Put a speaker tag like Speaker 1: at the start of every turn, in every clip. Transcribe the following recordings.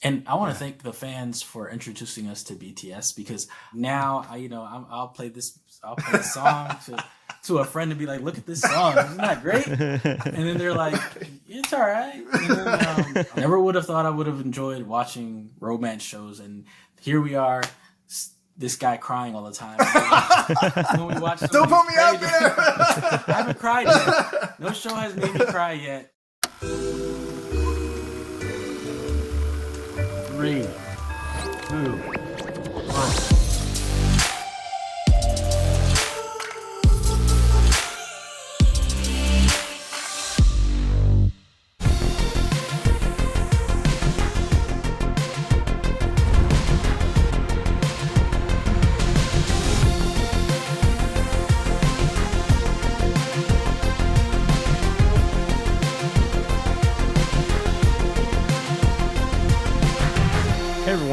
Speaker 1: And I want to thank the fans for introducing us to BTS, because now I'll play this song to a friend and be like, look at this song, isn't that great? And then they're like, it's all right. And then, I never would have thought I would have enjoyed watching romance shows, and here we are. This guy crying all the time. When we watch,
Speaker 2: don't put me out there.
Speaker 1: I haven't cried yet. No show has made me cry yet. 3, 2, 1.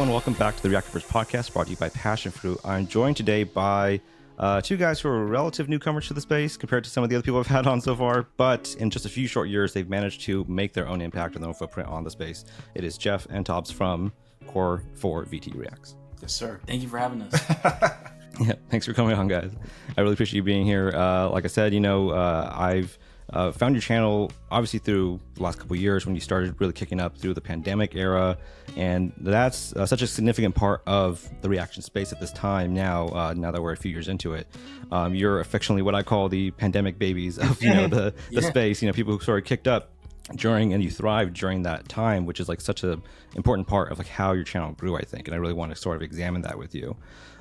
Speaker 3: Welcome back to the Reactorverse Podcast, brought to you by Passionfruit. I'm joined today by two guys who are relative newcomers to the space compared to some of the other people I've had on so far, but in just a few short years, they've managed to make their own impact and their own footprint on the space. It is Jeff and Tobz from Core4VT Reacts.
Speaker 2: Yes, sir.
Speaker 1: Thank you for having us.
Speaker 3: Yeah, thanks for coming on, guys. I really appreciate you being here. Like I said, I've found your channel obviously through the last couple of years when you started really kicking up through the pandemic era, and that's such a significant part of the reaction space at this time now that we're a few years into it. You're affectionately what I call the pandemic babies of the space, people who sort of kicked up during, and you thrived during that time, which is like such a important part of like how your channel grew, I think, and I really want to sort of examine that with you.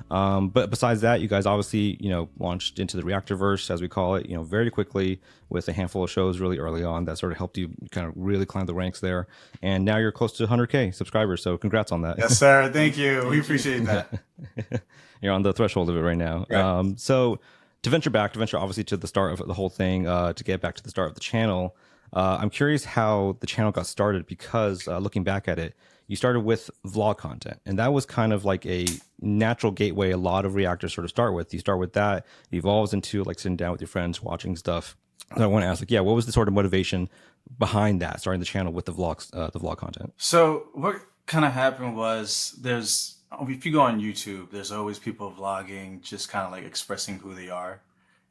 Speaker 3: But besides that, you guys obviously launched into the Reactorverse, as we call it, very quickly with a handful of shows really early on that sort of helped you kind of really climb the ranks there, and now you're close to 100K subscribers, so congrats on that.
Speaker 2: Yes, sir. Thank you. We appreciate that.
Speaker 3: You're on the threshold of it right now.
Speaker 2: Right.
Speaker 3: So to venture obviously to the start of the whole thing, to get back to the start of the channel, I'm curious how the channel got started, because looking back at it, you started with vlog content, and that was kind of like a natural gateway a lot of reactors sort of start with. You start with that, it evolves into like sitting down with your friends, watching stuff. And I want to ask, what was the sort of motivation behind that, starting the channel with the vlog content?
Speaker 2: So what kind of happened was, if you go on YouTube, there's always people vlogging, just kind of like expressing who they are.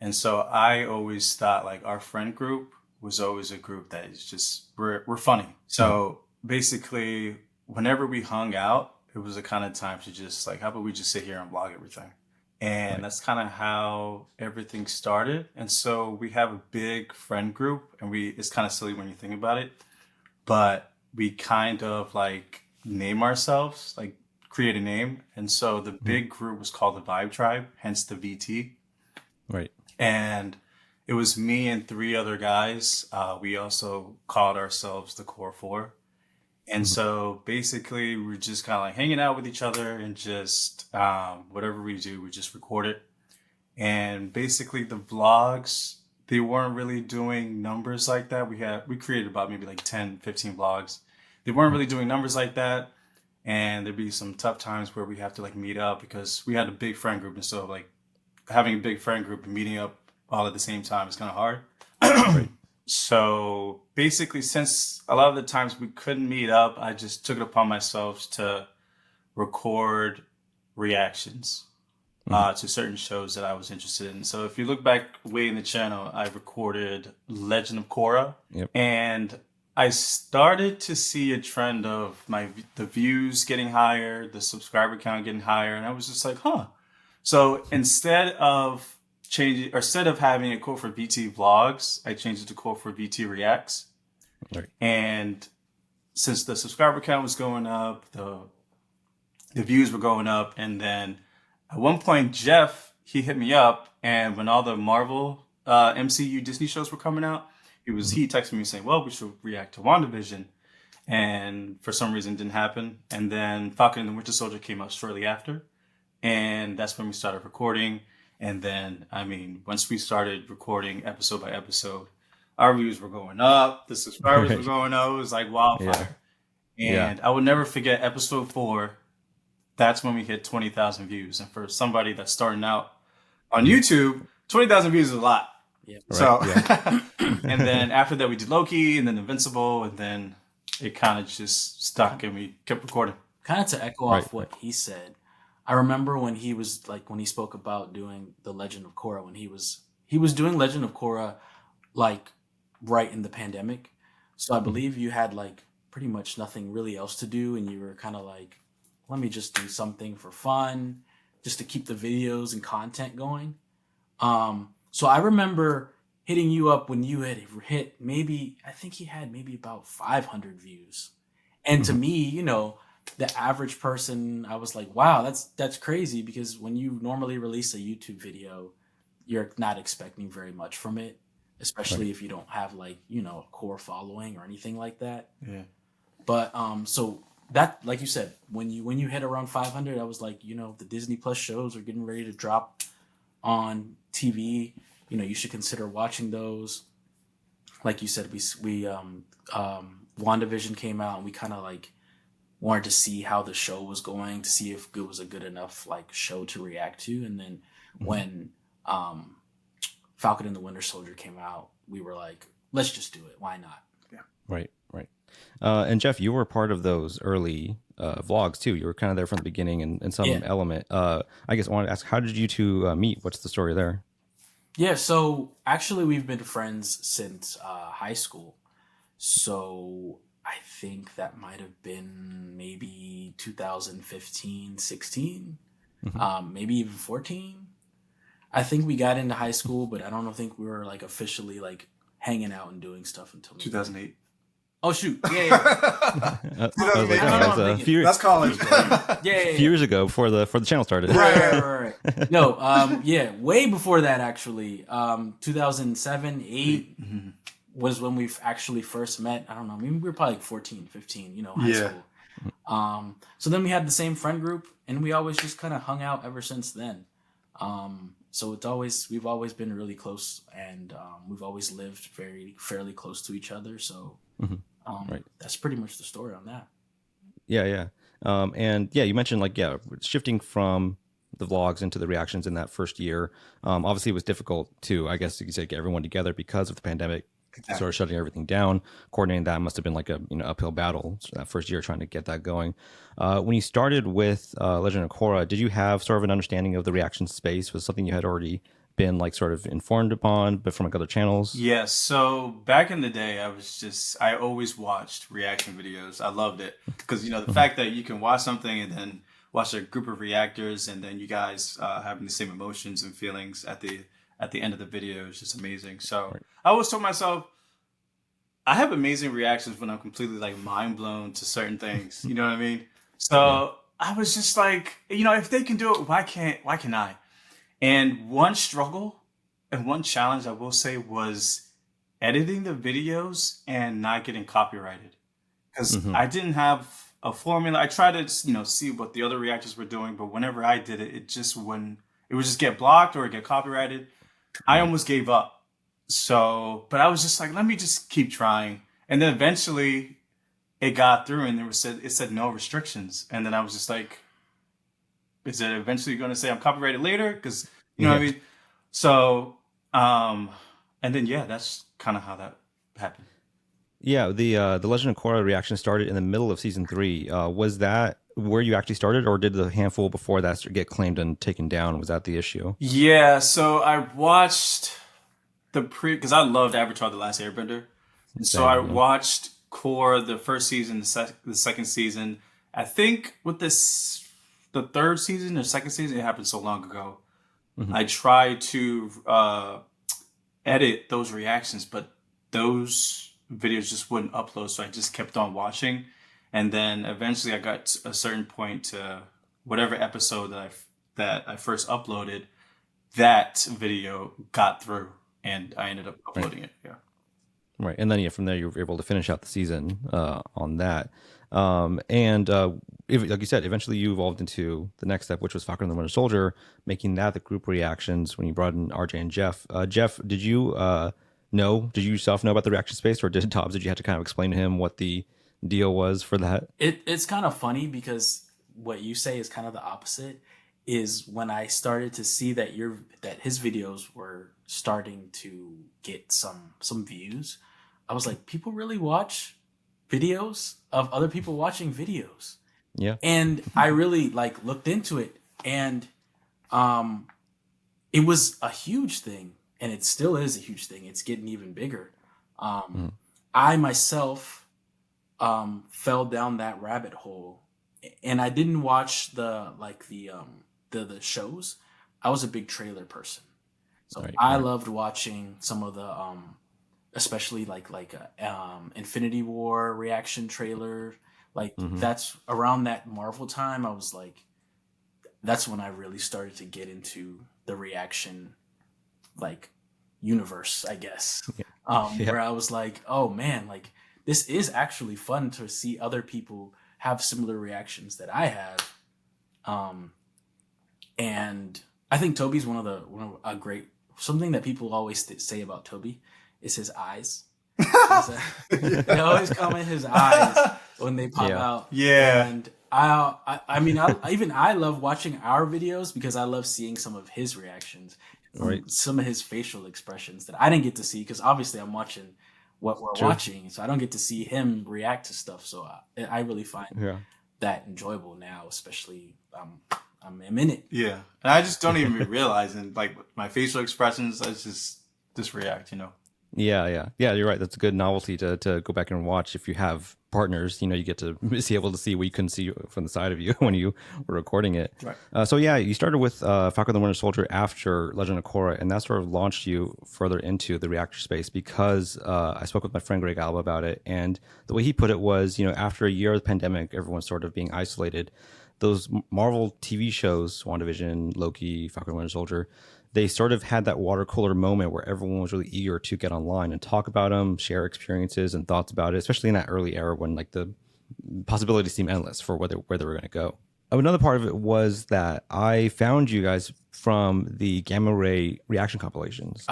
Speaker 2: And so I always thought like our friend group was always a group that is just, we're funny. So basically, whenever we hung out, it was a kind of time to just like, how about we just sit here and vlog everything? And that's kind of how everything started. And so we have a big friend group, and it's kind of silly when you think about it, but we kind of like name ourselves, like create a name. And so the big group was called the Vibe Tribe, hence the VT.
Speaker 3: Right.
Speaker 2: And it was me and 3 other guys. We also called ourselves the Core4. And so basically we're just kind of like hanging out with each other, and just whatever we do, we just record it. And basically the vlogs, they weren't really doing numbers like that. We created about maybe like 10, 15 vlogs. They weren't really doing numbers like that. And there'd be some tough times where we have to like meet up, because we had a big friend group. And so like having a big friend group and meeting up all at the same time is kind of hard.
Speaker 3: Right.
Speaker 2: So basically, since a lot of the times we couldn't meet up, I just took it upon myself to record reactions to certain shows that I was interested in. So if you look back way in the channel, I recorded Legend of Korra.
Speaker 3: Yep.
Speaker 2: And I started to see a trend of the views getting higher, the subscriber count getting higher, and I was just like, huh. So instead of having a Core4VT vlogs, I changed it to Core4VT Reacts.
Speaker 3: Right.
Speaker 2: And since the subscriber count was going up, the views were going up, and then at one point Jeff, he hit me up, and when all the Marvel MCU Disney shows were coming out, he texted me saying, well, we should react to WandaVision. And for some reason it didn't happen. And then Falcon and the Winter Soldier came out shortly after. And that's when we started recording. And then, once we started recording episode by episode, our views were going up, the subscribers were going up. It was like wildfire. Yeah. And I would never forget episode 4. That's when we hit 20,000 views. And for somebody that's starting out on YouTube, 20,000 views is a lot.
Speaker 1: Yeah.
Speaker 2: So, and then after that we did Loki, and then Invincible, and then it kind of just stuck and we kept recording.
Speaker 1: Kind of to echo off what he said, I remember when he was like, when he spoke about doing the Legend of Korra, when he was doing Legend of Korra like right in the pandemic. So I believe you had like pretty much nothing really else to do, and you were kind of like, let me just do something for fun, just to keep the videos and content going. So I remember hitting you up when you had hit maybe, I think he had maybe about 500 views. And to me, you know, the average person, I was like, wow, that's crazy, because when you normally release a YouTube video, you're not expecting very much from it, especially if you don't have like, you know, a core following or anything like that.
Speaker 2: Yeah.
Speaker 1: But so that, like you said, when you hit around 500, I was like, you know, the Disney Plus shows are getting ready to drop on TV. You know, you should consider watching those. Like you said, we WandaVision came out, and we kind of like wanted to see how the show was going, to see if it was a good enough like show to react to. And then when Falcon and the Winter Soldier came out, we were like, let's just do it. Why not?
Speaker 2: Yeah.
Speaker 3: Right. And Jeff, you were part of those early vlogs too. You were kind of there from the beginning in some element. I guess I wanted to ask, how did you two meet? What's the story there?
Speaker 1: Yeah, so actually we've been friends since high school. So I think that might have been maybe 2015, 16, maybe even 14. I think we got into high school, but I don't think we were like officially like hanging out and doing stuff until
Speaker 2: 2008.
Speaker 1: Oh shoot! Yeah.
Speaker 4: That's college.
Speaker 3: A few years ago, before the channel started.
Speaker 1: Right. No, way before that actually. 2007, 8 was when we actually first met. I don't know. I mean, we were probably like 14, 15. You know, high school. So then we had the same friend group, and we always just kind of hung out ever since then. So we've always been really close, and we've always lived fairly close to each other. So. That's pretty much the story on that.
Speaker 3: Yeah. And yeah, you mentioned like, shifting from the vlogs into the reactions in that first year. Obviously it was difficult to, I guess you could say, get everyone together because of the pandemic, sort of shutting everything down. Coordinating that must have been like a uphill battle that first year, trying to get that going. When you started with Legend of Korra, did you have sort of an understanding of the reaction space? Was it something you had already been like sort of informed upon, but from like other channels?
Speaker 2: Yes. So back in the day, I always watched reaction videos. I loved it because, you know, the fact that you can watch something and then watch a group of reactors, and then you guys having the same emotions and feelings at the end of the video is just amazing. So I always told myself, I have amazing reactions when I'm completely like mind blown to certain things. You know what I mean? So I was just like, you know, if they can do it, why can't I? And one struggle and one challenge I will say was editing the videos and not getting copyrighted, because I didn't have a formula. I tried to, you know, see what the other reactors were doing, but whenever I did it, it would just get blocked or get copyrighted. I almost gave up. So, but I was just like, let me just keep trying. And then eventually it got through, and it said no restrictions. And then I was just like, is it eventually going to say I'm copyrighted later? Because, you know what I mean? So, and then, that's kind of how that happened.
Speaker 3: Yeah, the Legend of Korra reaction started in the middle of season 3. Was that where you actually started, or did the handful before that get claimed and taken down? Was that the issue?
Speaker 2: Yeah, so I watched because I loved Avatar: The Last Airbender. And so I watched Korra, the first season, the second season. I think with the third season or second season, it happened so long ago. I tried to edit those reactions, but those videos just wouldn't upload, so I just kept on watching. And then eventually I got to a certain point to whatever episode that I first uploaded, that video got through, and I ended up uploading it. Yeah.
Speaker 3: Right. And then from there you were able to finish out the season on that. Like you said, eventually you evolved into the next step, which was Falcon and the Winter Soldier, making that the group reactions when you brought in RJ and Jeff. Jeff, did you yourself know about the reaction space, or did you have to kind of explain to him what the deal was for that?
Speaker 1: It's kind of funny, because what you say is kind of the opposite. Is when I started to see that his videos were starting to get some views, I was like, people really watch videos of other people watching videos.
Speaker 3: Yeah.
Speaker 1: And I really like looked into it, and it was a huge thing, and it still is a huge thing. It's getting even bigger. I myself fell down that rabbit hole, and I didn't watch the shows. I was a big trailer person. So I loved watching some of the especially like Infinity War reaction trailer. Like that's around that Marvel time. I was like, that's when I really started to get into the reaction like universe, I guess. Where I was like, oh man, like this is actually fun to see other people have similar reactions that I have. And I think Toby's one of a great, something that people always say about Toby is his eyes. They always comment his eyes when they pop out.
Speaker 2: Yeah.
Speaker 1: And I love watching our videos because I love seeing some of his reactions, some of his facial expressions that I didn't get to see because obviously I'm watching what we're watching, so I don't get to see him react to stuff. So I really find that enjoyable now, especially I'm in it.
Speaker 2: Yeah, and I just don't even realize, and like my facial expressions, I just react, you know.
Speaker 3: Yeah. You're right. That's a good novelty to go back and watch. If you have partners, you know, you get to be able to see what you couldn't see from the side of you when you were recording it.
Speaker 2: Right.
Speaker 3: So yeah, you started with Falcon and the Winter Soldier after Legend of Korra, and that sort of launched you further into the reactor space because I spoke with my friend Greg Alba about it, and the way he put it was, you know, after a year of the pandemic, everyone's sort of being isolated. Those Marvel TV shows, WandaVision, Loki, Falcon and Winter Soldier, they sort of had that water cooler moment where everyone was really eager to get online and talk about them, share experiences and thoughts about it, especially in that early era when like the possibilities seemed endless for where they were going to go. Another part of it was that I found you guys from the Gamma Ray reaction compilations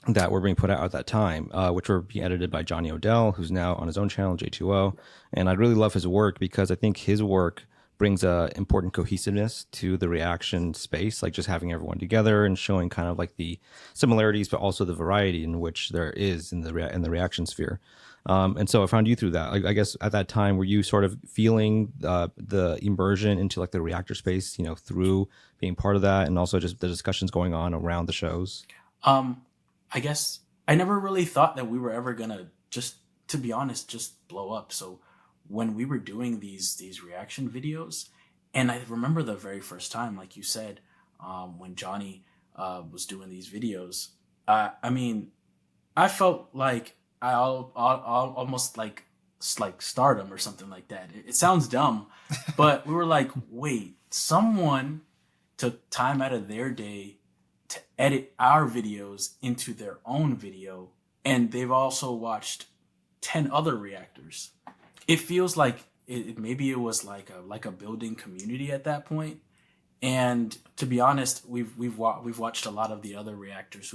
Speaker 3: that were being put out at that time, which were being edited by Johnny Odell, who's now on his own channel, J2O. And I really love his work because I think his work brings a important cohesiveness to the reaction space, like just having everyone together and showing kind of like the similarities, but also the variety in which there is in the reaction sphere. And so I found you through that. I guess at that time, were you sort of feeling the immersion into like the reactor space, you know, through being part of that, and also just the discussions going on around the shows?
Speaker 1: I guess I never really thought that we were ever gonna just blow up. So when we were doing these reaction videos, and I remember the very first time, like you said, when Johnny was doing these videos, I mean, I felt like I almost like stardom or something like that. It sounds dumb, but we were like, wait, someone took time out of their day to edit our videos into their own video, and they've also watched 10 other reactors. It feels like maybe it was like a building community at that point. And to be honest, we've watched a lot of the other reactors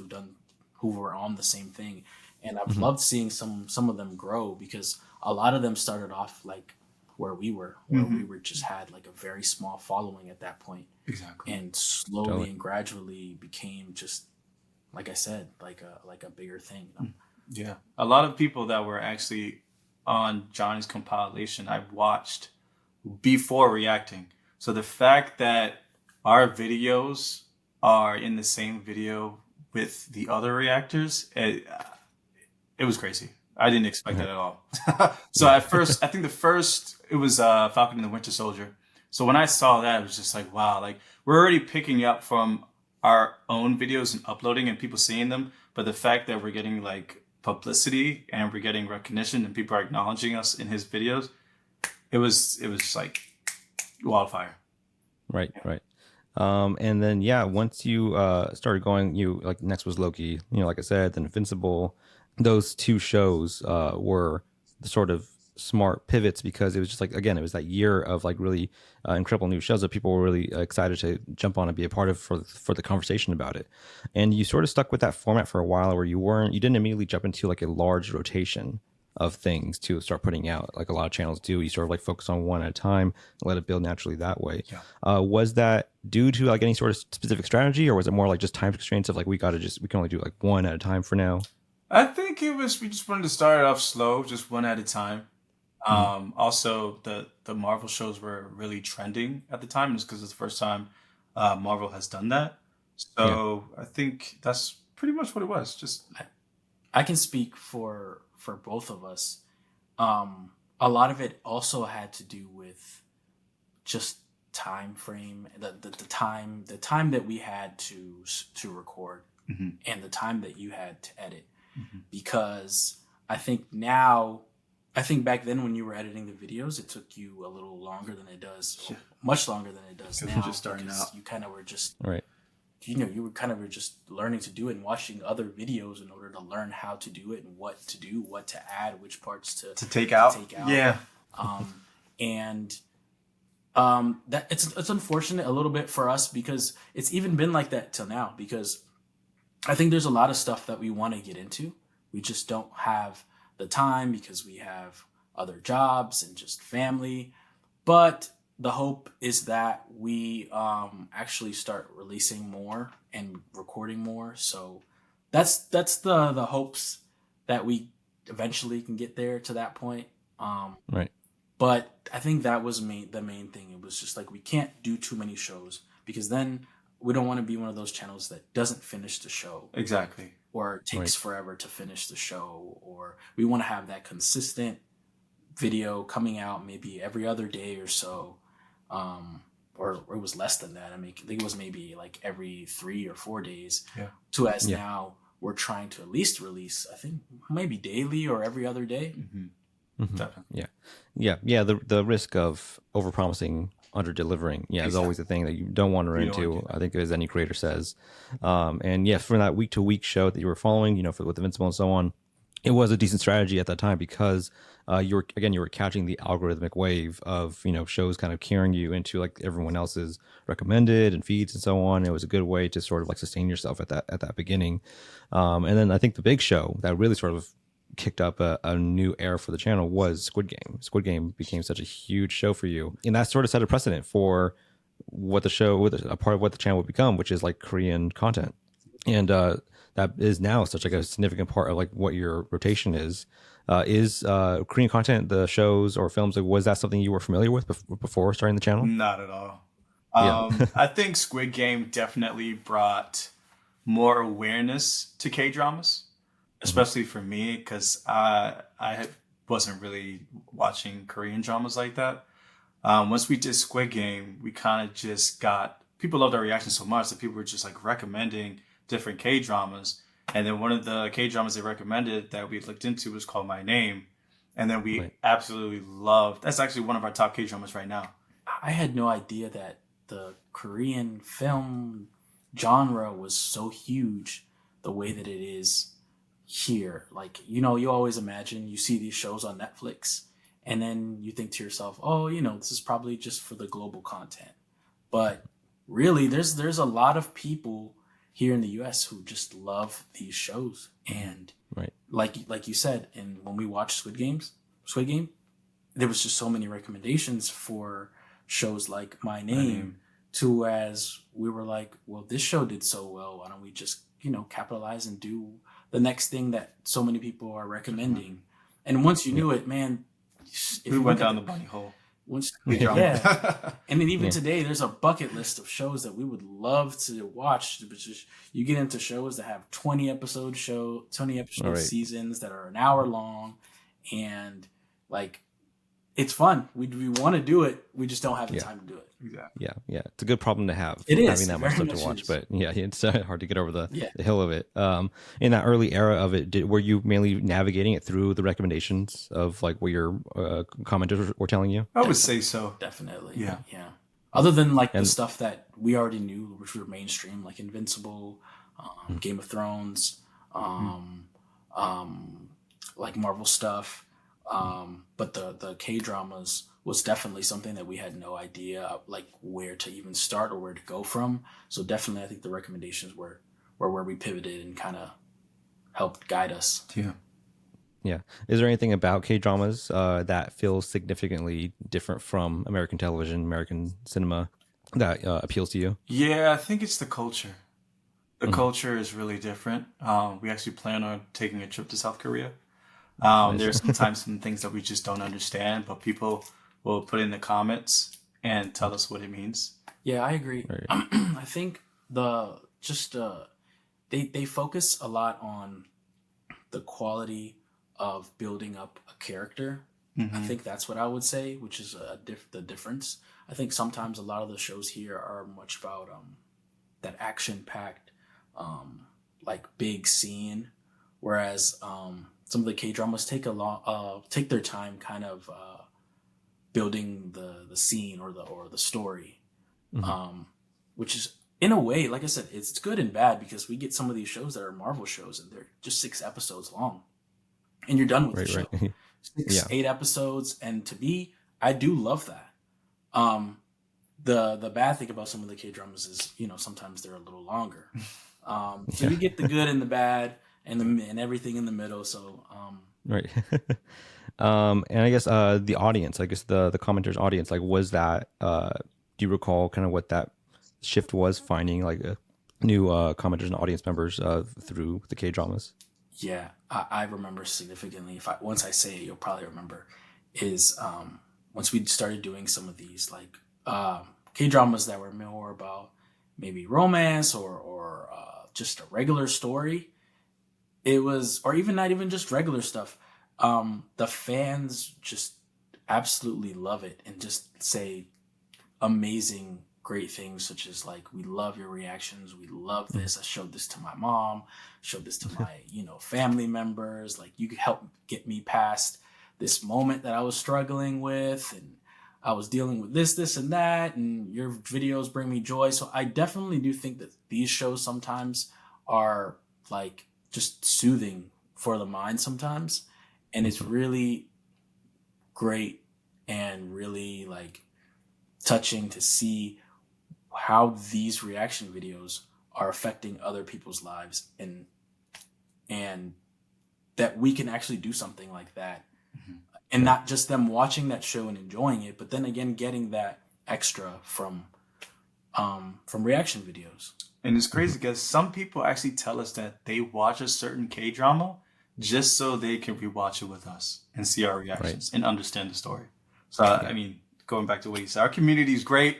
Speaker 1: who were on the same thing, and I've loved seeing some of them grow because a lot of them started off like where we were just had like a very small following at that point.
Speaker 2: Exactly.
Speaker 1: And slowly and gradually became just, like I said, like a bigger thing.
Speaker 2: Yeah, a lot of people that were actually on Johnny's compilation I watched before reacting. So the fact that our videos are in the same video with the other reactors, it was crazy. I didn't expect that at all. So at first, I think it was Falcon and the Winter Soldier. So when I saw that, it was just like, wow, like we're already picking up from our own videos and uploading and people seeing them. But the fact that we're getting like publicity and we're getting recognition and people are acknowledging us in his videos, it was like wildfire.
Speaker 3: Right. And then once you started going, you like next was Loki, you know, like I said, then Invincible. Those two shows were the sort of smart pivots because it was just like, again, it was that year of like really incredible new shows that people were really excited to jump on and be a part of for the conversation about it. And you sort of stuck with that format for a while where you didn't immediately jump into like a large rotation of things to start putting out like a lot of channels do. You sort of like focus on one at a time and let it build naturally that way. Was that due to like any sort of specific strategy, or was it more like just time constraints of like we can only do like one at a time for now?
Speaker 2: I think we just wanted to start it off slow, just one at a time. Also, the Marvel shows were really trending at the time, just because it's the first time Marvel has done that. So I think that's pretty much what it was. Just
Speaker 1: I can speak for both of us. A lot of it also had to do with just time frame, the time that we had to record, and the time that you had to edit, because I think back then when you were editing the videos, it took you a little longer than it does, much longer than it does now.
Speaker 4: Just starting out.
Speaker 1: You kind of were just
Speaker 3: Right.
Speaker 1: You were kind of just learning to do it and watching other videos in order to learn how to do it and what to do, what to add, which parts to
Speaker 2: take out. Yeah.
Speaker 1: That it's unfortunate a little bit for us, because it's even been like that till now, because I think there's a lot of stuff that we want to get into. We just don't have the time because we have other jobs and just family. But the hope is that we actually start releasing more and recording more. So that's the hopes that we eventually can get there to that point.
Speaker 3: Right.
Speaker 1: But I think that was the main thing. It was just like, we can't do too many shows, because then we don't want to be one of those channels that doesn't finish the show.
Speaker 2: Exactly.
Speaker 1: Or takes forever to finish the show. Or we want to have that consistent video coming out maybe every other day or so. Or it was less than that. I mean, I think it was maybe like every 3 or 4 days. Now we're trying to at least release, I think, maybe daily or every other day.
Speaker 3: Definitely. Yeah. The risk of overpromising, underdelivering, is always a thing that you don't want to run into. I think, as any creator says. And for that week to week show that you were following, with Invincible and so on, it was a decent strategy at that time, because you were catching the algorithmic wave of shows kind of carrying you into like everyone else's recommended and feeds and so on. It was a good way to sort of like sustain yourself at that beginning. And then I think the big show that really sort of kicked up a new era for the channel was Squid Game. Squid Game became such a huge show for you, and that sort of set a precedent for what a part of what the channel would become, which is like Korean content. And that is now such like a significant part of like what your rotation is. Korean content, the shows or films, like, was that something you were familiar with before starting the channel?
Speaker 2: Not at all. I think Squid Game definitely brought more awareness to K-dramas, especially for me, because I wasn't really watching Korean dramas like that. Once we did Squid Game, we kind of just got, people loved our reaction so much that people were just like recommending different K-dramas. And then one of the K-dramas they recommended that we looked into was called My Name. And then we absolutely loved, that's actually one of our top K-dramas right now.
Speaker 1: I had no idea that the Korean film genre was so huge the way that it is here. Like, you always imagine, you see these shows on Netflix and then you think to yourself, oh, this is probably just for the global content. But really, there's a lot of people here in the US who just love these shows. And like you said, and when we watched Squid Game, there was just so many recommendations for shows like My Name, to as we were like, well, this show did so well, why don't we just, capitalize and do the next thing that so many people are recommending. And once you knew it, man,
Speaker 2: we went down the bunny hole.
Speaker 1: And then even today, there's a bucket list of shows that we would love to watch. But just, you get into shows that have 20 episode seasons that are an hour long, and like, it's fun. We want to do it. We just don't have the time to do it.
Speaker 2: Exactly.
Speaker 3: Yeah. It's a good problem to have.
Speaker 1: It is
Speaker 3: having that much stuff to watch, but it's hard to get over the hill of it. In that early era of it, were you mainly navigating it through the recommendations of like what your commenters were telling you?
Speaker 2: I would say so.
Speaker 1: Definitely. Yeah. Other than like the stuff that we already knew, which were mainstream, like Invincible, Game of Thrones, like Marvel stuff. But the K-dramas was definitely something that we had no idea like where to even start or where to go from. So definitely, I think the recommendations were where we pivoted and kind of helped guide us.
Speaker 3: Yeah. Is there anything about K-dramas that feels significantly different from American television, American cinema that appeals to you?
Speaker 2: Yeah, I think it's the culture. The culture is really different. We actually plan on taking a trip to South Korea. There's sometimes some things that we just don't understand, but people will put in the comments and tell us what it means.
Speaker 1: Yeah, I agree.
Speaker 3: Right.
Speaker 1: I think they focus a lot on the quality of building up a character.
Speaker 2: Mm-hmm.
Speaker 1: I think that's what I would say, which is the difference. I think sometimes a lot of the shows here are much about that action-packed, like big scene, whereas some of the K-dramas take their time kind of building the scene or the story, which is, in a way, like I said, it's good and bad, because we get some of these shows that are Marvel shows and they're just 6 episodes long, and you're done with the show.
Speaker 3: Right.
Speaker 1: 8 episodes, and I do love that. The bad thing about some of the K-dramas is, sometimes they're a little longer. So you get the good and the bad and everything in the middle. So
Speaker 3: right. And I guess the audience, the commenters' audience, like, was that? Do you recall kind of what that shift was, finding like new commenters and audience members through the K-dramas?
Speaker 1: Yeah, I remember significantly. Once I say it, you'll probably remember. Is once we started doing some of these like K-dramas that were more about maybe romance or just a regular story. It was, or even not even just regular stuff. The fans just absolutely love it and just say amazing, great things, such as like, we love your reactions. We love this. I showed this to my mom, showed this to my, family members. Like, you could help get me past this moment that I was struggling with. And I was dealing with this, and that, and your videos bring me joy. So I definitely do think that these shows sometimes are like just soothing for the mind sometimes. And it's really great and really like touching to see how these reaction videos are affecting other people's lives, and that we can actually do something like that. And not just them watching that show and enjoying it, but then again, getting that extra from reaction videos.
Speaker 2: And it's crazy because some people actually tell us that they watch a certain K-drama just so they can rewatch it with us and see our reactions and understand the story. So, I mean, going back to what he said, our community is great.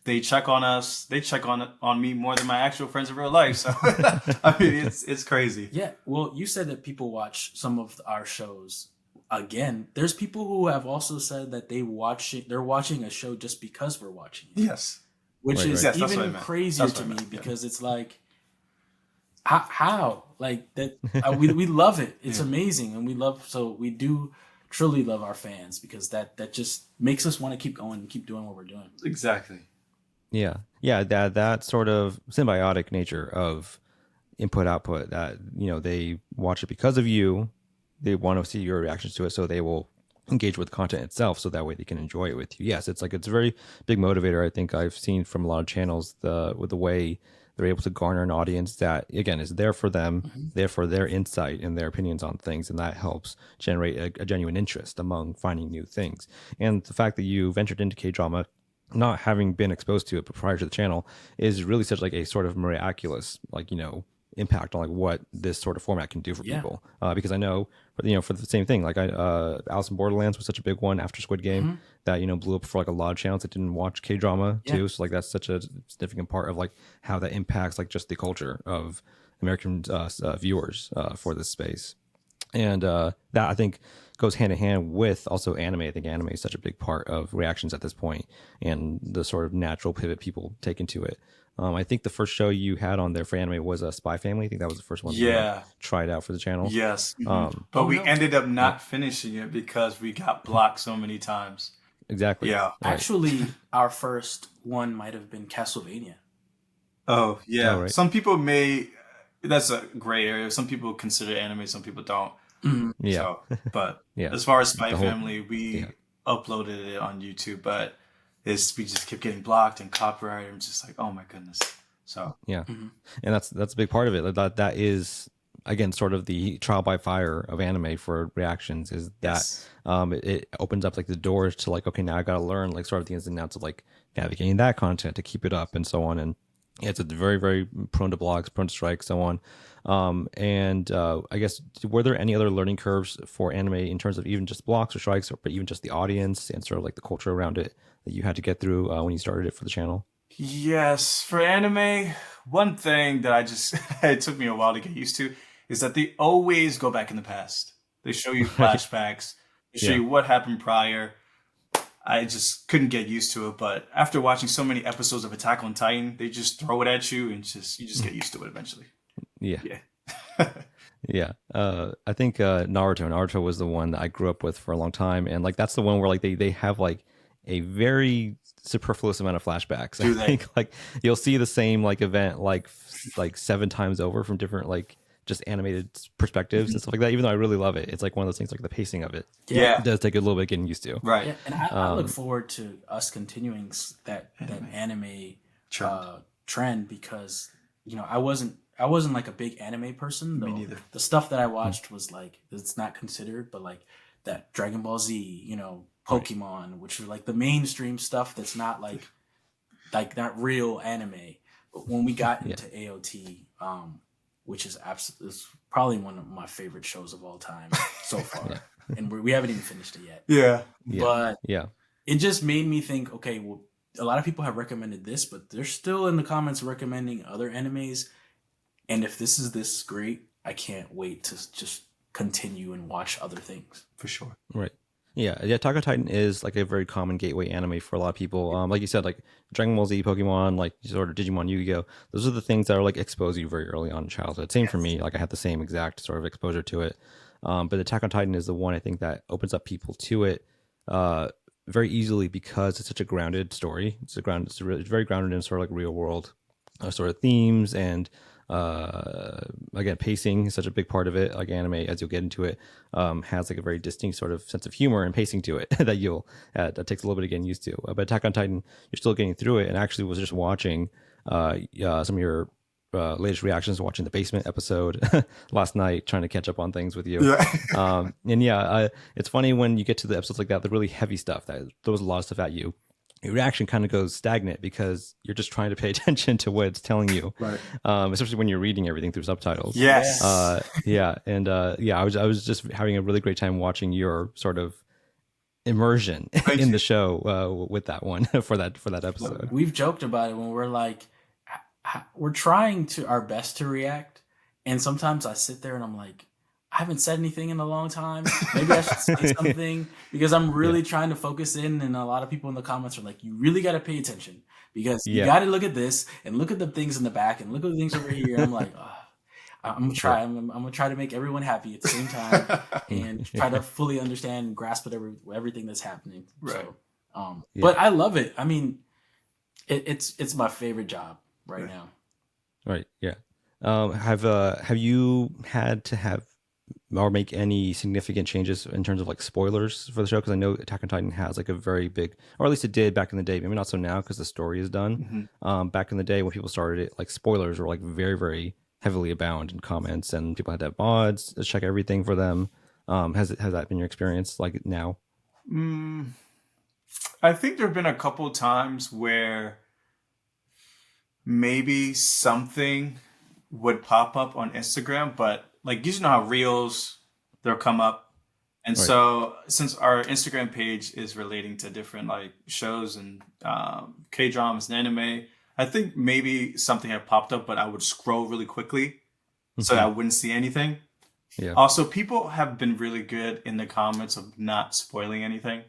Speaker 2: They check on us. They check on me more than my actual friends in real life. So, I mean, it's crazy.
Speaker 1: Yeah. Well, you said that people watch some of our shows. Again, there's people who have also said that they're watching a show just because we're watching it.
Speaker 2: Yes.
Speaker 1: Which is
Speaker 2: Yes,
Speaker 1: even crazier to me, because it's like, how? Like that, we love it. It's amazing. And we do truly love our fans, because that just makes us want to keep going and keep doing what we're doing.
Speaker 2: Exactly.
Speaker 3: Yeah. That sort of symbiotic nature of input output, that, they watch it because of you. They want to see your reactions to it, so they will engage with the content itself, so that way they can enjoy it with you. Yes, it's a very big motivator. I think I've seen from a lot of channels with the way they're able to garner an audience that, again, is there for them, there for their insight and their opinions on things, and that helps generate a genuine interest among finding new things. And the fact that you ventured into K-drama, not having been exposed to it prior to the channel, is really such like a sort of miraculous, impact on what this sort of format can do for people. Because I know, for the same thing, Alice in Borderlands was such a big one after Squid Game that, blew up for a lot of channels that didn't watch K-drama too. So that's such a significant part of how that impacts just the culture of American viewers for this space. And that, I think, goes hand in hand with also anime. I think anime is such a big part of reactions at this point, and the sort of natural pivot people take into it. I think the first show you had on there for anime was a Spy Family. I think that was the first one that tried out for the channel.
Speaker 2: Yes. But we ended up not finishing it because we got blocked so many times.
Speaker 3: Exactly.
Speaker 2: Yeah.
Speaker 3: Right.
Speaker 1: Actually, our first one might have been Castlevania.
Speaker 2: Oh, yeah.
Speaker 3: Oh, right.
Speaker 2: Some people that's a gray area. Some people consider anime, some people don't.
Speaker 3: Yeah.
Speaker 2: So, but
Speaker 3: Yeah.
Speaker 2: as far as Spy Family, we uploaded it on YouTube, but we just kept getting blocked and copyright. I'm just like, oh my goodness. So
Speaker 3: and that's a big part of it. That is, again, sort of the trial by fire of anime for reactions, is that it opens up the doors to okay, now I got to learn sort of the ins and outs of navigating that content to keep it up and so on. And Yeah, it's very, very prone to blogs, prone to strikes, so on. I guess, were there any other learning curves for anime in terms of even just blocks or strikes, but even just the audience and sort of like the culture around it that you had to get through when you started it for the channel?
Speaker 2: Yes, for anime, one thing that I just it took me a while to get used to is that they always go back in the past. They show you flashbacks. They show you what happened prior. I just couldn't get used to it, but after watching so many episodes of Attack on Titan, they just throw it at you and you just get used to it eventually.
Speaker 3: Yeah.
Speaker 2: Yeah.
Speaker 3: Yeah. I think Naruto was the one that I grew up with for a long time, and like that's the one where like they have like a very superfluous amount of flashbacks. I think like you'll see the same like event like 7 times over from different like just animated perspectives and stuff like that. Even though I really love it, it's like one of those things, like the pacing of it.
Speaker 2: Yeah,
Speaker 3: it does take a little bit getting used to.
Speaker 2: Right.
Speaker 1: Yeah, and I look forward to us continuing that anime trend because I wasn't like a big anime person.
Speaker 2: Me neither.
Speaker 1: The stuff that I watched was like it's not considered, but like that Dragon Ball Z, Pokemon, which is like the mainstream stuff that's not like not real anime. But when we got into AOT, which is probably one of my favorite shows of all time so far, and we haven't even finished it yet.
Speaker 2: Yeah,
Speaker 1: but it just made me think. Okay, well, a lot of people have recommended this, but they're still in the comments recommending other animes. And if this is this great, I can't wait to just continue and watch other things.
Speaker 2: For sure.
Speaker 3: Right. Yeah, Attack on Titan is like a very common gateway anime for a lot of people. Like you said, like Dragon Ball Z, Pokemon, like sort of Digimon, Yu-Gi-Oh. Those are the things that are like expose you very early on in childhood. Same for me. Like I had the same exact sort of exposure to it. But Attack on Titan is the one I think that opens up people to it very easily because it's such a grounded story. It's very grounded in sort of like real world sort of themes, and again, pacing is such a big part of it. Like anime, as you'll get into it, has like a very distinct sort of sense of humor and pacing to it that takes a little bit of getting used to. But Attack on Titan, you're still getting through it, and actually was just watching some of your latest reactions, watching the basement episode last night, trying to catch up on things with you. It's funny when you get to the episodes like that, the really heavy stuff that throws a lot of stuff at you. Your reaction kind of goes stagnant because you're just trying to pay attention to what it's telling you,
Speaker 2: right?
Speaker 3: Especially when you're reading everything through subtitles.
Speaker 2: Yes.
Speaker 3: I was just having a really great time watching your sort of immersion in the show with that one for that episode.
Speaker 1: We've joked about it when we're like, we're trying our best to react, and sometimes I sit there and I'm like, I haven't said anything in a long time. Maybe I should say something because I'm really trying to focus in. And a lot of people in the comments are like, you really got to pay attention because you got to look at this and look at the things in the back and look at the things over here. I'm like, I'm going to try. I'm going to try to make everyone happy at the same time and try to fully understand and grasp everything that's happening.
Speaker 2: Right.
Speaker 1: So, but I love it. I mean, it's my favorite job right now.
Speaker 3: Right. Yeah. Have you had to have or make any significant changes in terms of like spoilers for the show? Because I know Attack on Titan has like a very big, or at least it did back in the day, maybe not so now because the story is done. Back in the day when people started it, like spoilers were like very, very heavily abound in comments, and people had to have mods to check everything for them. Has that been your experience like now?
Speaker 2: I think there have been a couple times where maybe something would pop up on Instagram, but like you know how reels they'll come up, and so since our Instagram page is relating to different like shows and K-dramas and anime, I think maybe something had popped up, but I would scroll really quickly so that I wouldn't see anything. Yeah. Also, people have been really good in the comments of not spoiling anything.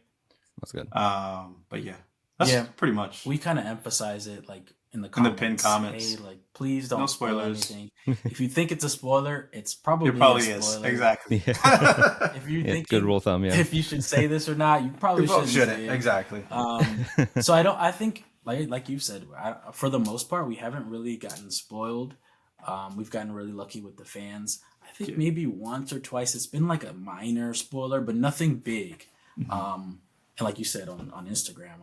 Speaker 3: That's good.
Speaker 2: But yeah, that's pretty much.
Speaker 1: We kind of emphasize it like in the
Speaker 2: pinned comments.
Speaker 1: Hey, like please don't spoil anything. If you think it's a spoiler, it
Speaker 2: probably
Speaker 1: a spoiler.
Speaker 2: is exactly.
Speaker 1: If you think
Speaker 3: good rule of thumb,
Speaker 1: if you should say this or not, you probably shouldn't.
Speaker 2: Exactly.
Speaker 1: So I think like you said, for the most part, we haven't really gotten spoiled. We've gotten really lucky with the fans. I think maybe once or twice it's been like a minor spoiler, but nothing big. And like you said on Instagram,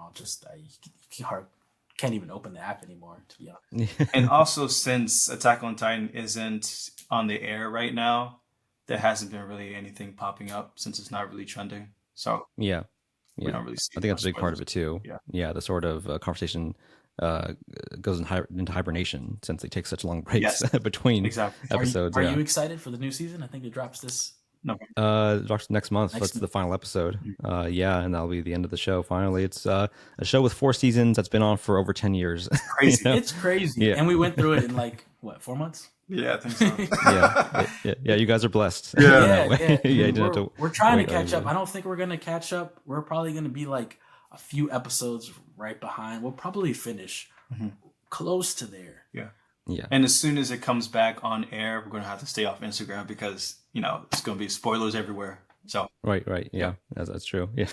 Speaker 1: can't even open the app anymore, to be honest.
Speaker 2: And also, since Attack on Titan isn't on the air right now, there hasn't been really anything popping up since it's not really trending. So
Speaker 3: we
Speaker 2: don't really see.
Speaker 3: I think that's a big part of it too.
Speaker 2: Yeah,
Speaker 3: the sort of conversation goes into hibernation since they take such long breaks between
Speaker 2: exactly.
Speaker 3: episodes.
Speaker 1: Are you excited for the new season? I think it drops this.
Speaker 2: No.
Speaker 3: It drops next month. That's the final episode. Yeah, and that'll be the end of the show. Finally, it's a show with 4 seasons that's been on for over 10 years.
Speaker 2: Crazy.
Speaker 3: You know?
Speaker 1: It's crazy. Yeah. And we went through it in like what, 4 months?
Speaker 2: Yeah, I think so.
Speaker 3: yeah. You guys are blessed.
Speaker 1: Yeah. We're trying to catch up. I don't think we're gonna catch up. We're probably gonna be like a few episodes right behind. We'll probably finish close to there.
Speaker 3: Yeah.
Speaker 2: And as soon as it comes back on air, we're going to have to stay off Instagram because, it's going to be spoilers everywhere. So
Speaker 3: Right. Yeah. That's true. Yeah.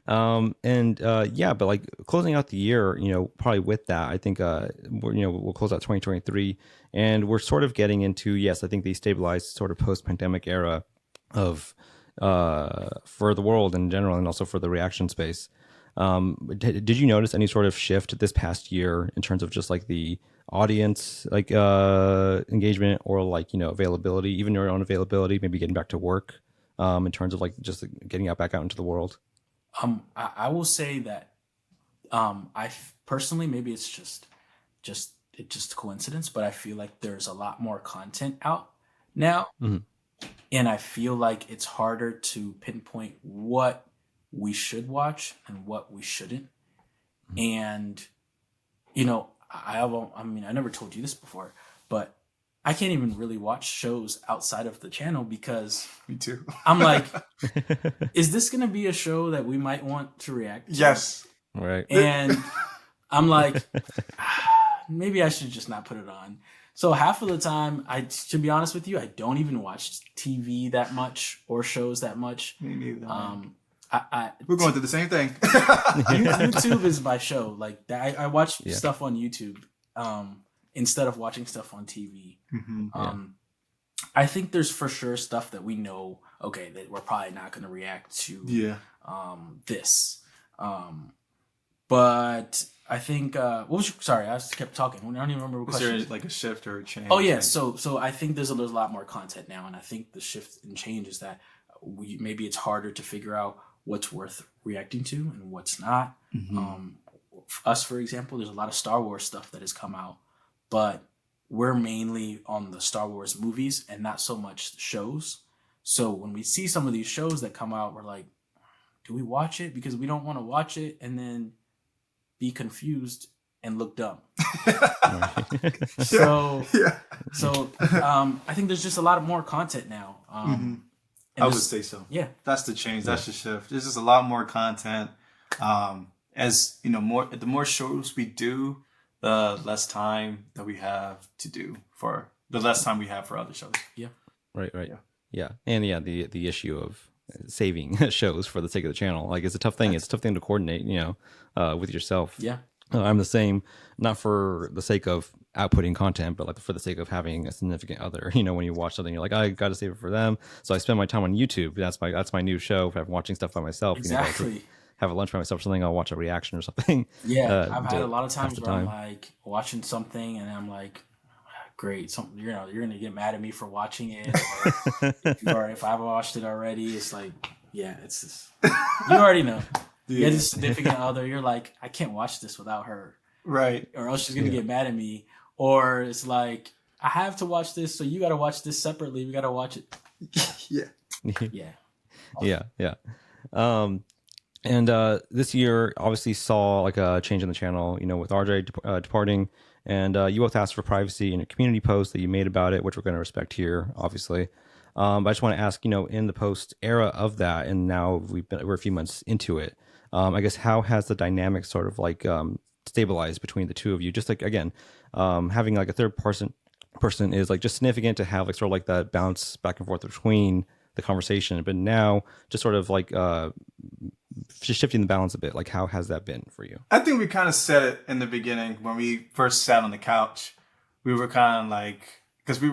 Speaker 3: But like closing out the year, probably with that, I think, we'll close out 2023 and we're sort of getting into, yes, I think the stabilized sort of post-pandemic era of, for the world in general and also for the reaction space. Did you notice any sort of shift this past year in terms of just like the audience, like engagement or like availability, even your own availability, maybe getting back to work, in terms of like just getting back out into the world?
Speaker 1: I will say that I personally, maybe it's just coincidence, but I feel like there's a lot more content out now, and I feel like it's harder to pinpoint what we should watch and what we shouldn't. And I never told you this before, but I can't even really watch shows outside of the channel because
Speaker 4: me too.
Speaker 1: I'm like, is this going to be a show that we might want to react to?
Speaker 4: Yes.
Speaker 3: Right.
Speaker 1: And I'm like, maybe I should just not put it on. So half of the time, to be honest with you, I don't even watch TV that much or shows that much.
Speaker 4: Me neither.
Speaker 2: We're going through the same thing.
Speaker 1: YouTube is my show. Like I watch stuff on YouTube instead of watching stuff on TV. I think there's for sure stuff that we know, okay, that we're probably not going to react to this. But I think, sorry, I just kept talking. I don't even remember what question.
Speaker 2: Is there like a shift or a change?
Speaker 1: Oh, yeah. So I think there's a lot more content now. And I think the shift and change is that maybe it's harder to figure out what's worth reacting to and what's not. Us, for example, there's a lot of Star Wars stuff that has come out, but we're mainly on the Star Wars movies and not so much shows. So when we see some of these shows that come out, we're like, do we watch it? Because we don't want to watch it and then be confused and look dumb. So I think there's just a lot more content now.
Speaker 2: I would say so.
Speaker 1: Yeah.
Speaker 2: That's the change. That's the shift. There's just a lot more content. As the more shows we do, the less time that we have to do for the less time we have for other shows.
Speaker 1: Yeah.
Speaker 3: Right. Yeah. And the issue of saving shows for the sake of the channel. Like it's a tough thing. It's a tough thing to coordinate, with yourself.
Speaker 1: Yeah.
Speaker 3: I'm the same, not for the sake of outputting content, but like for the sake of having a significant other. When you watch something, you're like, I got to save it for them. So I spend my time on YouTube. That's my new show. If I'm watching stuff by myself,
Speaker 1: exactly.
Speaker 3: Have a lunch by myself or something, I'll watch a reaction or something.
Speaker 1: Yeah, I've had a lot of times where I'm like watching something and I'm like, great, you're gonna get mad at me for watching it, or if I've watched it already, it's like, yeah, it's just, you already know. You have a significant other, you're like, I can't watch this without her,
Speaker 2: right?
Speaker 1: Or else she's gonna get mad at me. Or it's like, I have to watch this, so you got to watch this separately. We got to watch it.
Speaker 3: Yeah. And this year obviously saw like a change in the channel, with RJ departing, and you both asked for privacy in a community post that you made about it, which we're going to respect here, obviously. But I just want to ask, in the post era of that, and now we're a few months into it, I guess how has the dynamic sort of like stabilized between the two of you? Just like, again, having like a third person is like just significant to have like sort of like that bounce back and forth between the conversation, but now just sort of like just shifting the balance a bit. Like how has that been for you?
Speaker 2: I think we kind of said it in the beginning when we first sat on the couch. We were kind of like, because we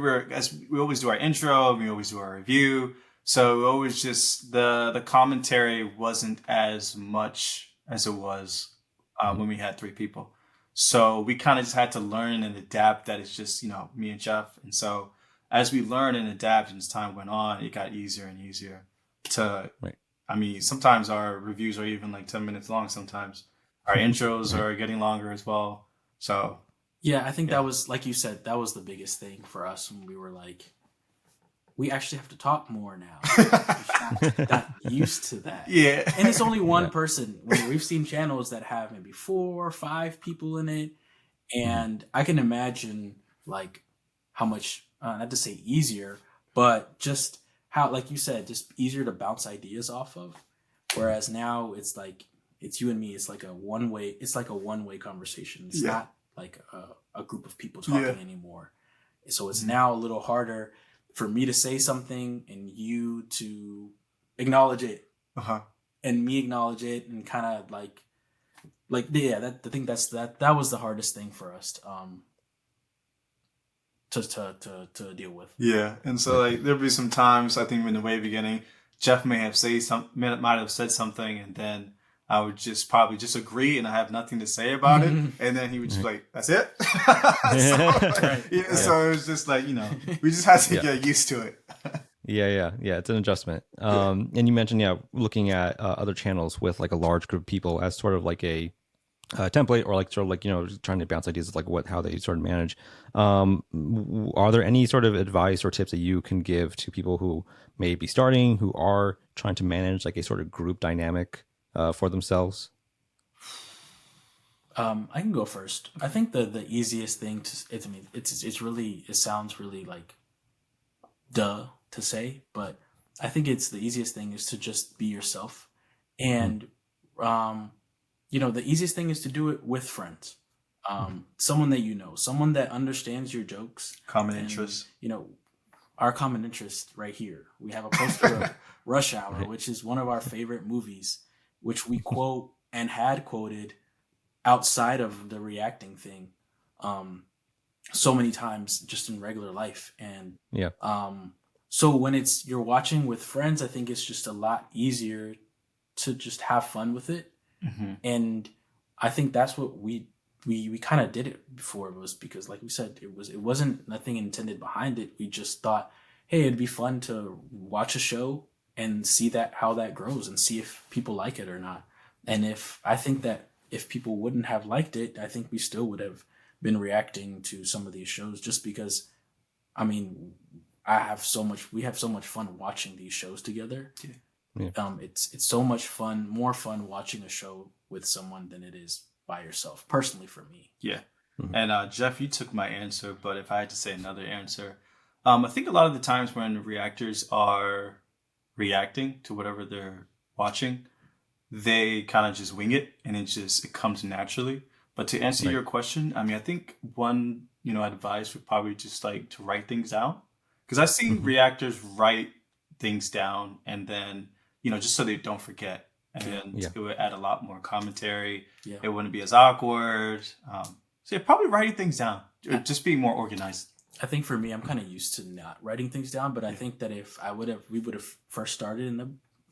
Speaker 2: always do our intro, we always do our review, so always just the commentary wasn't as much as it was when we had 3 people. So we kind of just had to learn and adapt that it's just, me and Jeff. And so as we learned and adapted as time went on, it got easier and easier to,
Speaker 3: right.
Speaker 2: I mean, sometimes our reviews are even like 10 minutes long sometimes. Our intros are getting longer as well. So
Speaker 1: yeah, I think that was, like you said, that was the biggest thing for us when we were like, we actually have to talk more now. We're not used to that.
Speaker 2: Yeah.
Speaker 1: And it's only one person. We've seen channels that have maybe 4 or 5 people in it. And I can imagine like how much, not to say easier, but just how, like you said, just easier to bounce ideas off of. Whereas now it's like, it's you and me. It's like a one-way conversation. It's not like a group of people talking anymore. So it's now a little harder for me to say something and you to acknowledge it, and me acknowledge it, and kind of like I think that was the hardest thing for us to deal with.
Speaker 2: Yeah, and so like there'll be some times I think in the way beginning, Jeff might have said something, and then I would just probably just agree and I have nothing to say about it. And then he would just be like, that's it? So it was just like, we just had to get used to it.
Speaker 3: Yeah. It's an adjustment. And you mentioned, looking at other channels with like a large group of people as sort of like a template, or like sort of like, trying to bounce ideas of like how they sort of manage. Are there any sort of advice or tips that you can give to people who may be starting, who are trying to manage like a sort of group dynamic for themselves?
Speaker 1: I can go first. I think the easiest thing it sounds really like duh to say, but I think the easiest thing is to just be yourself. And the easiest thing is to do it with friends. Someone that someone that understands your jokes.
Speaker 2: Common interests.
Speaker 1: Our common interest right here. We have a poster of Rush Hour, which is one of our favorite movies, which we quote and had quoted outside of the reacting thing so many times just in regular life. And so when you're watching with friends, I think it's just a lot easier to just have fun with it. And I think that's what we kind of did it before. It was because, like we said, it wasn't nothing intended behind it. We just thought, hey, it'd be fun to watch a show and see how that grows and see if people like it or not. And I think that if people wouldn't have liked it, I think we still would have been reacting to some of these shows, just because, I mean, we have so much fun watching these shows together. It's so much fun, more fun watching a show with someone than it is by yourself, personally for me.
Speaker 2: And Jeff, you took my answer, but if I had to say another answer, I think a lot of the times when reactors are reacting to whatever they're watching, they kind of just wing it, and it comes naturally. But to answer your question, I mean, I think one advice would probably just like to write things down, because I've seen reactors write things down, and then just so they don't forget. And it would add a lot more commentary. It wouldn't be as awkward. So probably writing things down, or just being more organized.
Speaker 1: I think for me, I'm kind of used to not writing things down, but I think that if we would have first started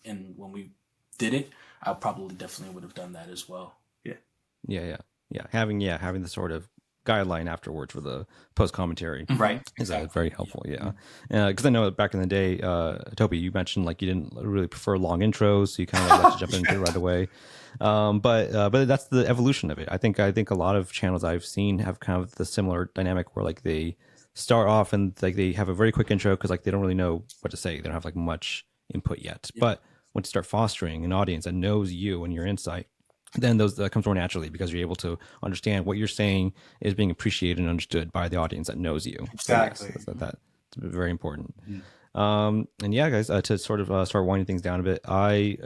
Speaker 1: and when we did it, I probably definitely would have done that as well.
Speaker 3: Yeah. Having the sort of guideline afterwards for the post commentary, is very helpful. Because I know back in the day, Toby, you mentioned like you didn't really prefer long intros, so you kind of like to jump into it right away. But that's the evolution of it. I think a lot of channels I've seen have kind of the similar dynamic where like they start off and like they have a very quick intro because like they don't really know what to say. They don't have like much input yet. But once you start fostering an audience that knows you and your insight, then that comes more naturally, because you're able to understand what you're saying is being appreciated and understood by the audience that knows you.
Speaker 2: Exactly.
Speaker 3: So that's very important. And guys, to sort of start winding things down a bit, I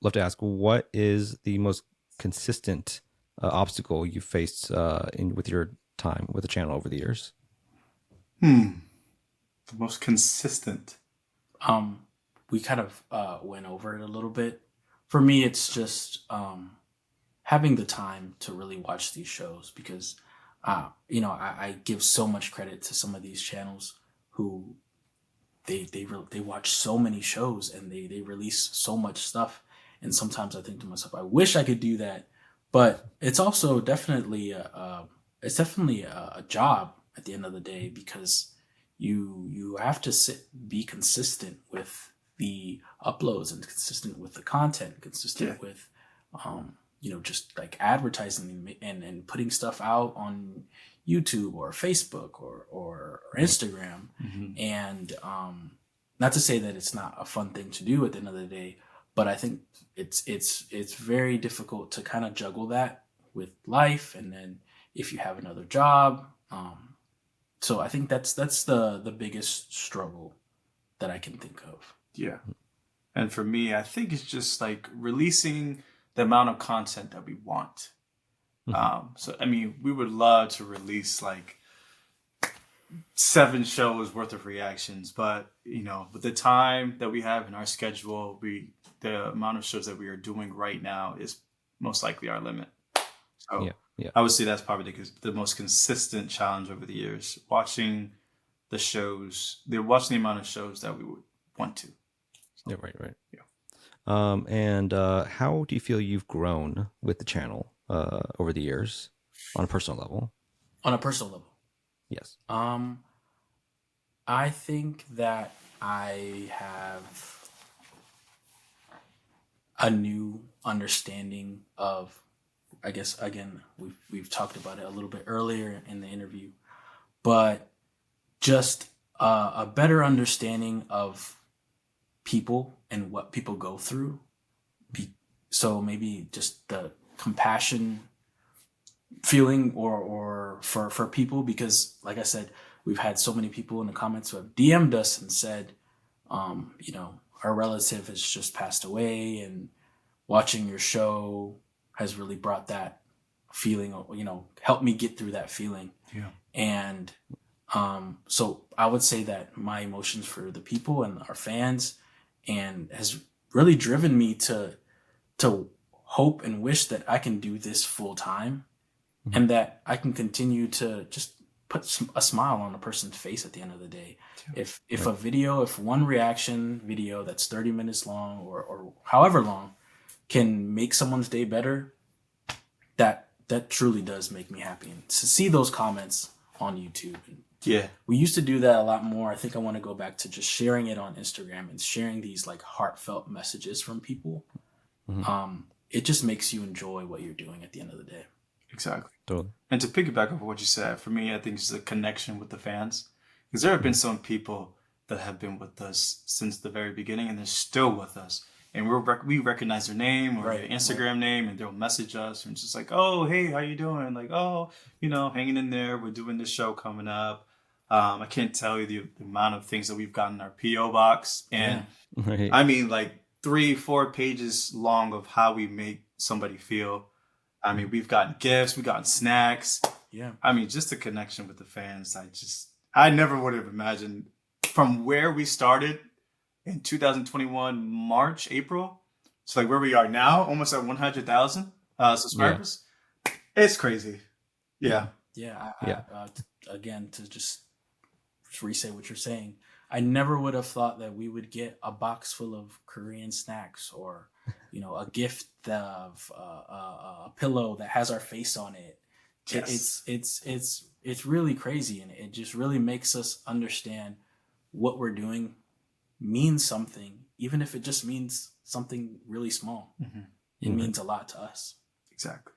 Speaker 3: love to ask, what is the most consistent obstacle you faced with your time with the channel over the years?
Speaker 2: The most consistent.
Speaker 1: We kind of went over it a little bit. For me, it's just having the time to really watch these shows, because I give so much credit to some of these channels who they watch so many shows and they release so much stuff, and sometimes I think to myself, I wish I could do that. But it's also definitely a job at the end of the day, because you have to be consistent with the uploads and consistent with the content, consistent with just like advertising and putting stuff out on YouTube or Facebook or Instagram. And not to say that it's not a fun thing to do at the end of the day, but I think it's very difficult to kind of juggle that with life, and then if you have another job. So I think that's the biggest struggle that I can think of.
Speaker 2: Yeah. And for me, I think it's just like releasing the amount of content that we want. So, I mean, we would love to release like 7 shows worth of reactions, but with the time that we have in our schedule, the amount of shows that we are doing right now is most likely our limit. So I would say that's probably the most consistent challenge over the years, watching the amount of shows that we would want to. So,
Speaker 3: yeah, right.
Speaker 2: Yeah.
Speaker 3: And how do you feel you've grown with the channel over the years on a personal level?
Speaker 1: On a personal level?
Speaker 3: Yes.
Speaker 1: I think that I have a new understanding of, I guess, again, we've talked about it a little bit earlier in the interview, but just a better understanding of people and what people go through. So maybe just the compassion feeling or for people, because like I said, we've had so many people in the comments who have DM'd us and said, our relative has just passed away, and watching your show has really brought that feeling, helped me get through that feeling.
Speaker 2: Yeah. And
Speaker 1: so I would say that my emotions for the people and our fans and has really driven me to hope and wish that I can do this full time, and that I can continue to just put a smile on a person's face at the end of the day. If one reaction video that's 30 minutes long or however long can make someone's day better, that truly does make me happy. And to see those comments on YouTube.
Speaker 2: Yeah.
Speaker 1: We used to do that a lot more. I think I want to go back to just sharing it on Instagram and sharing these like heartfelt messages from people. It just makes you enjoy what you're doing at the end of the day.
Speaker 2: Exactly.
Speaker 3: Totally.
Speaker 2: And to piggyback off what you said, for me, I think it's the connection with the fans. Because there have been some people that have been with us since the very beginning, and they're still with us. And we recognize their name or their Instagram name, and they'll message us, and it's just like, oh, hey, how you doing? Like, oh, hanging in there. We're doing this show coming up. I can't tell you the amount of things that we've gotten in our P.O. box. And I mean, like 3-4 pages long of how we make somebody feel. I mean, we've gotten gifts, we've gotten snacks.
Speaker 1: Yeah.
Speaker 2: I mean, just the connection with the fans. I never would have imagined from where we started in 2021, March, April, to like where we are now, almost at 100,000 subscribers. Yeah. It's crazy. Yeah.
Speaker 1: Yeah. Again, to just re-say what you're saying, I never would have thought that we would get a box full of Korean snacks or, a gift of a pillow that has our face on it. Yes. It's really crazy, and it just really makes us understand what we're doing means something, even if it just means something really small. It means a lot to us.
Speaker 2: Exactly.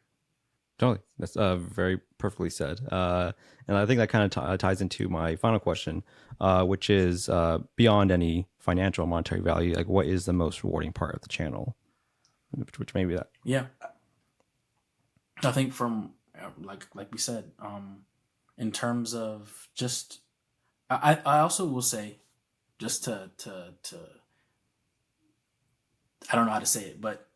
Speaker 3: Totally. That's very perfectly said. And I think that kind of ties into my final question, which is beyond any financial or monetary value, like what is the most rewarding part of the channel? Which may be that.
Speaker 1: Yeah. I think from, like we said, in terms of just, I also will say, just to I don't know how to say it, but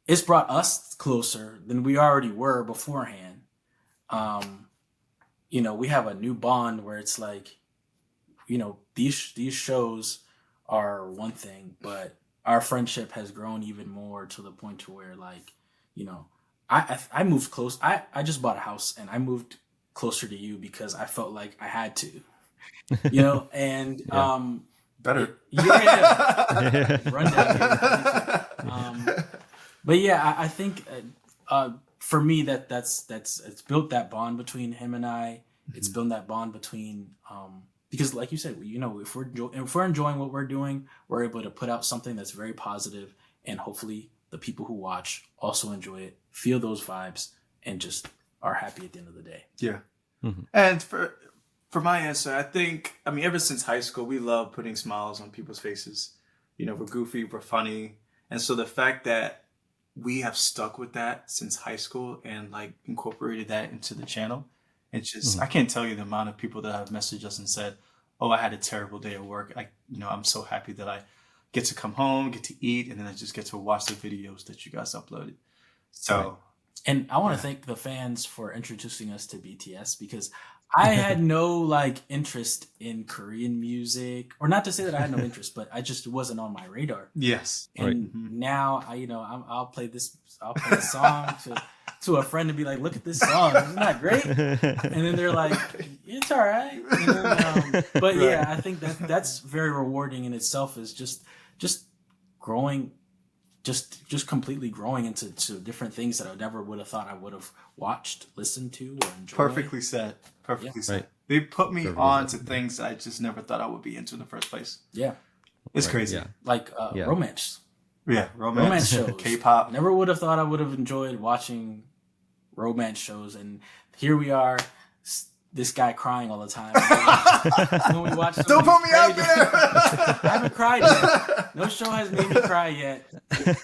Speaker 1: it's brought us closer than we already were beforehand. We have a new bond where it's like, these shows are one thing, but our friendship has grown even more to the point to where, like, I moved close. I just bought a house and I moved closer to you because I felt like I had to, and
Speaker 2: better.
Speaker 1: Run down here. But yeah, I think for me that's it's built that bond between him and I. It's built that bond between because, like you said, if we're enjoying what we're doing, we're able to put out something that's very positive and hopefully the people who watch also enjoy it, feel those vibes, and just are happy at the end of the day.
Speaker 2: Yeah. And for my answer, I mean, ever since high school, we love putting smiles on people's faces. You know, we're goofy, we're funny. And so the fact that we have stuck with that since high school and like incorporated that into the channel, it's just, I can't tell you the amount of people that have messaged us and said, oh, I had a terrible day at work. I'm so happy that I get to come home, get to eat, and then I just get to watch the videos that you guys uploaded. So,
Speaker 1: and I want to thank the fans for introducing us to BTS, because I had no like interest in Korean music, or not to say that I had no interest, but I just wasn't on my radar.
Speaker 2: Yes.
Speaker 1: And now I'll play this song to a friend and be like, look at this song, isn't that great? And then they're like, it's all right. And then, but yeah, I think that's very rewarding in itself, is just growing, just completely growing into different things that I never would have thought I would have watched, listened to, or enjoyed.
Speaker 2: Perfectly said. Said. They put me on to things that I just never thought I would be into in the first place.
Speaker 1: Yeah.
Speaker 2: It's crazy.
Speaker 3: Yeah.
Speaker 1: Like romance.
Speaker 2: Yeah,
Speaker 1: romance shows.
Speaker 2: K-pop.
Speaker 1: Never would have thought I would have enjoyed watching romance shows, and here we are, this guy crying all the time. When we watch,
Speaker 4: don't put me out there.
Speaker 1: I haven't cried yet. No show has made me cry yet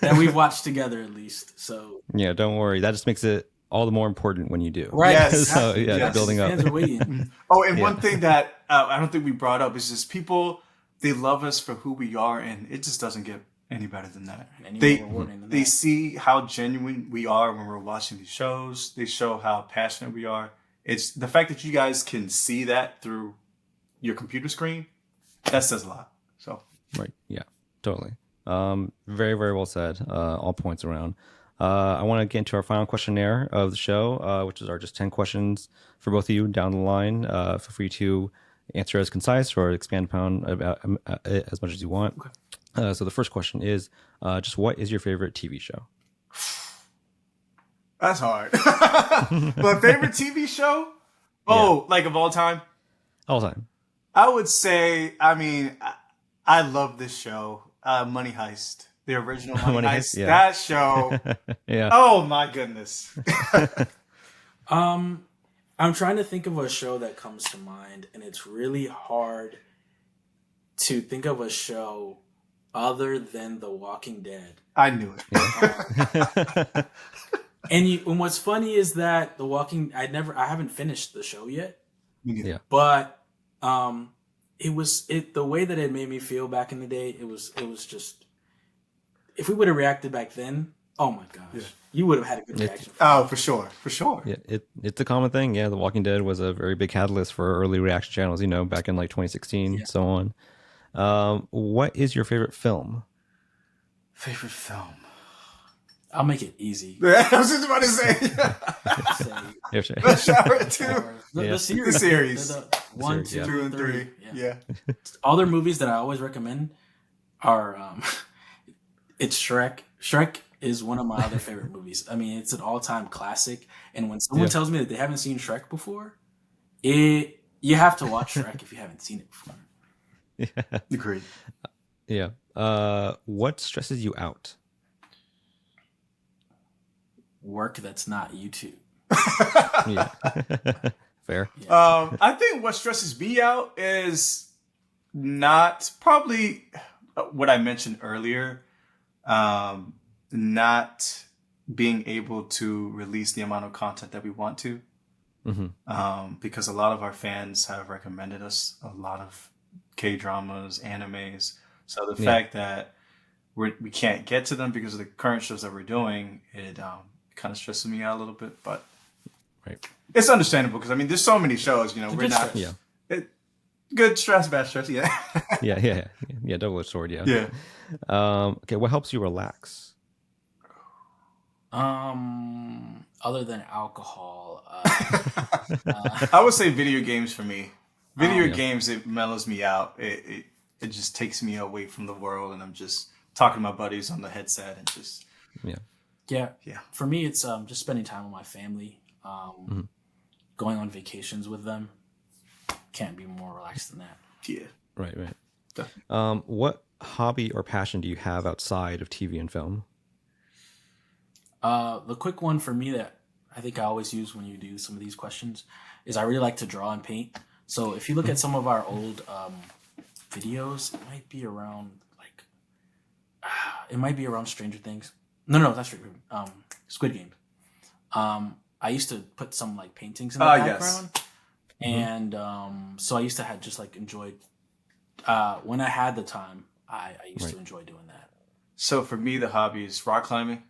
Speaker 1: that we've watched together, at least. So
Speaker 3: yeah, don't worry. That just makes it all the more important when you do.
Speaker 1: Right.
Speaker 2: Yes.
Speaker 3: So yeah, building up.
Speaker 1: Fans are waiting.
Speaker 2: Oh, and one thing that I don't think we brought up is just people, they love us for who we are, and it just doesn't get any better than that. They see how genuine we are when we're watching these shows. They show how passionate we are. It's the fact that you guys can see that through your computer screen. That says a lot. So
Speaker 3: right, yeah, totally. Very, very well said. All points around. I want to get into our final questionnaire of the show, which is our just 10 questions for both of you down the line. Feel free to answer as concise or expand upon about as much as you want. Okay. So the first question is, just what is your favorite TV show?
Speaker 2: That's hard. My favorite TV show? Oh, like of all time?
Speaker 3: All time.
Speaker 2: I would say, I love this show, Money Heist. The original Money Heist. Yeah. That show.
Speaker 3: Yeah.
Speaker 2: Oh my goodness.
Speaker 1: I'm trying to think of a show that comes to mind, and it's really hard to think of a show other than The Walking Dead.
Speaker 2: I knew
Speaker 1: it. And what's funny is that I haven't finished the show yet.
Speaker 3: Yeah.
Speaker 1: But the way that it made me feel back in the day, it was just, if we would have reacted back then, oh my gosh, you would have had a good reaction.
Speaker 2: Oh, for sure.
Speaker 3: Yeah, it's a common thing. Yeah, The Walking Dead was a very big catalyst for early reaction channels, back in like 2016, so on. What is your favorite film?
Speaker 2: Favorite film?
Speaker 1: I'll make it easy.
Speaker 2: I was just about to say.
Speaker 1: The series. The 1, 2, and 3.
Speaker 2: Yeah.
Speaker 1: All their movies that I always recommend are it's Shrek. Shrek is one of my other favorite movies. I mean, it's an all-time classic. And when someone tells me that they haven't seen Shrek before, you have to watch Shrek if you haven't seen it before.
Speaker 3: Yeah.
Speaker 2: Agreed.
Speaker 3: Yeah. What stresses you out?
Speaker 1: Work that's not YouTube.
Speaker 3: Yeah. Fair.
Speaker 2: Yeah. I think what stresses me out is not probably what I mentioned earlier. Not being able to release the amount of content that we want to. Mm-hmm. Because a lot of our fans have recommended us a lot of K-dramas, animes. So the fact that we can't get to them because of the current shows that we're doing, it kind of stresses me out a little bit, but it's understandable because there's so many shows. We're not. Yeah. Good stress, bad stress. Yeah.
Speaker 3: yeah. Double-edged sword. Yeah.
Speaker 2: Yeah.
Speaker 3: Okay. What helps you relax?
Speaker 1: Other than alcohol,
Speaker 2: I would say video games for me. Video games, it mellows me out. It just takes me away from the world, and I'm just talking to my buddies on the headset and just
Speaker 1: Yeah. For me, it's just spending time with my family, going on vacations with them. Can't be more relaxed than that.
Speaker 2: Yeah.
Speaker 3: Right. What hobby or passion do you have outside of TV and film?
Speaker 1: The quick one for me that I think I always use when you do some of these questions is I really like to draw and paint. So if you look at some of our old videos, it might be around Stranger Things. No, that's Stranger Things. Squid Game. I used to put some like paintings in the background, and so I used to have just like enjoyed when I had the time. I used to enjoy doing that.
Speaker 2: So for me, the hobby is rock climbing.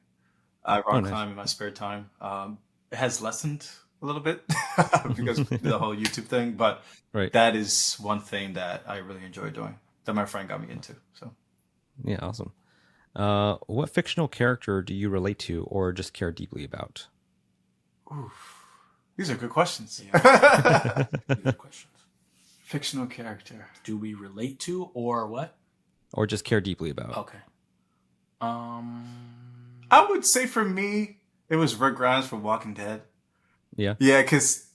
Speaker 2: I rock climb in my spare time. It has lessened a little bit because of the whole YouTube thing, but that is one thing that I really enjoy doing that my friend got me into. So
Speaker 3: yeah, awesome. What fictional character do you relate to or just care deeply about?
Speaker 2: Oof. These are good questions.
Speaker 1: Yeah. Good questions.
Speaker 2: Fictional character.
Speaker 1: Do we relate to or what?
Speaker 3: Or just care deeply about?
Speaker 1: Okay.
Speaker 2: I would say for me, it was Rick Grimes from Walking Dead.
Speaker 3: Yeah.
Speaker 2: Yeah, because